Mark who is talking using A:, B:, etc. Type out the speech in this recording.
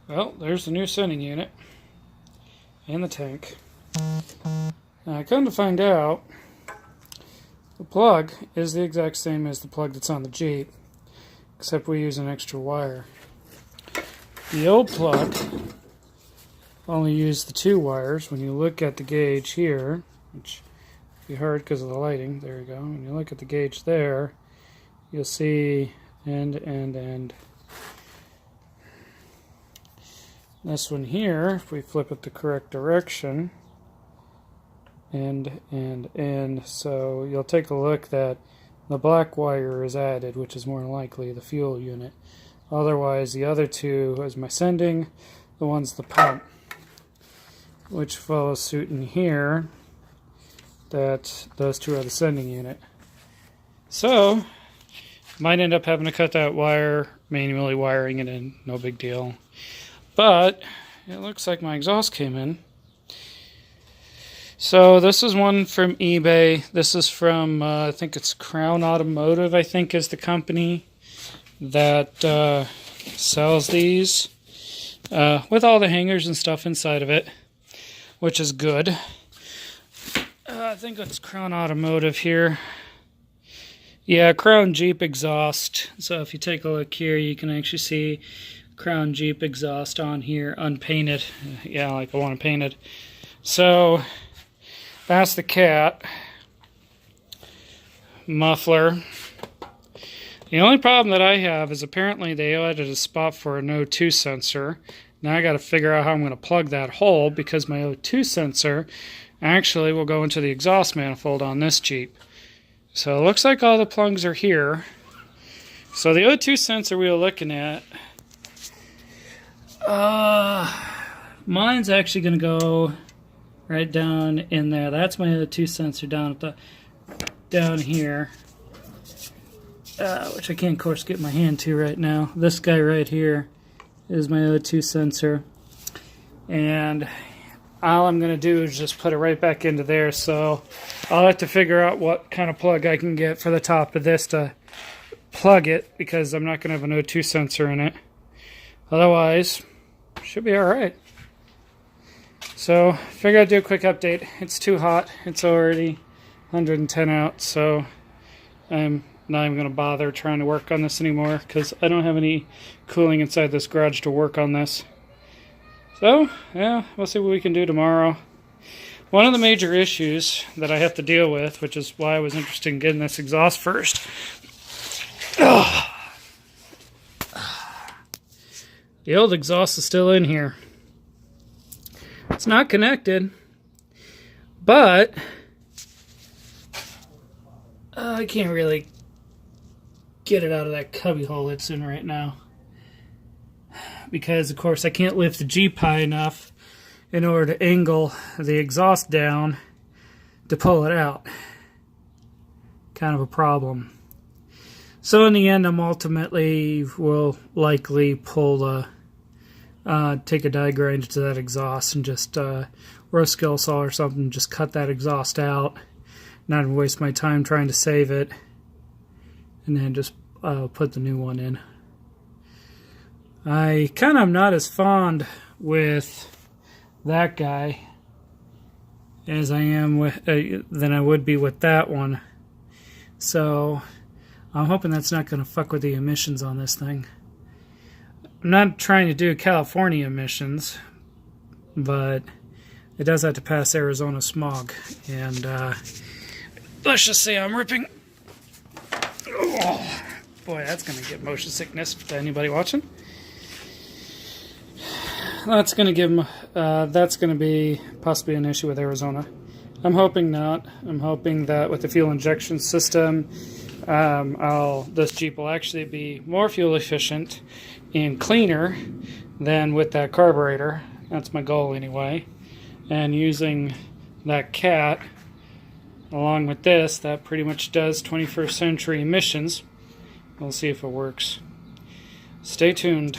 A: Well, there's the new sending unit and the tank. Now, I come to find out the plug is the exact same as the plug that's on the Jeep, except we use an extra wire. The old plug only used the 2 wires. When you look at the gauge here, which you heard because of the lighting, there you go. When you look at the gauge there, you'll see end. This one here, if we flip it the correct direction, end. So you'll take a look that the black wire is added, which is more likely the fuel unit. Otherwise, the other 2 is my sending, the one's the pump, which follows suit in here, that those 2 are the sending unit. So, might end up having to cut that wire, manually wiring it in, no big deal. But it looks like my exhaust came in. So this is one from eBay. This is from, I think it's Crown Automotive, I think is the company that sells these. With all the hangers and stuff inside of it, which is good. I think it's Crown Automotive here. Yeah, Crown Jeep exhaust. So if you take a look here, you can actually see Crown Jeep exhaust on here, unpainted. Yeah, like I want it painted. So that's the cat muffler. The only problem that I have is apparently they added a spot for an O2 sensor. Now I got to figure out how I'm going to plug that hole, because my O2 sensor actually will go into the exhaust manifold on this Jeep. So it looks like all the plugs are here. So the O2 sensor we were looking at, mine's actually going to go right down in there. That's my O2 sensor down here, which I can't, of course, get my hand to right now. This guy right here is my O2 sensor, and all I'm going to do is just put it right back into there. So I'll have to figure out what kind of plug I can get for the top of this to plug it, because I'm not going to have an O2 sensor in it. Otherwise, should be alright. So, figured I'd do a quick update. It's too hot. It's already 110 out, so I'm not even going to bother trying to work on this anymore, because I don't have any cooling inside this garage to work on this. So, yeah, we'll see what we can do tomorrow. One of the major issues that I have to deal with, which is why I was interested in getting this exhaust first. The old exhaust is still in here. It's not connected, but I can't really get it out of that cubby hole it's in right now, because of course I can't lift the Jeep high enough in order to angle the exhaust down to pull it out. Kind of a problem. So in the end, I'm ultimately will likely pull the take a die grinder to that exhaust and just or a skill saw or something, just cut that exhaust out, not even waste my time trying to save it, and then just put the new one in. I kind of am not as fond with that guy as I am with than I would be with that one, so I'm hoping that's not going to fuck with the emissions on this thing. I'm not trying to do California emissions, but it does have to pass Arizona smog. And let's just say I'm ripping. Oh, boy, that's going to get motion sickness to anybody watching. That's going to give them. That's going to be possibly an issue with Arizona. I'm hoping not. I'm hoping that with the fuel injection system, this Jeep will actually be more fuel efficient and cleaner than with that carburetor. That's my goal anyway. And using that cat along with this, that pretty much does 21st century emissions. We'll see if it works. Stay tuned.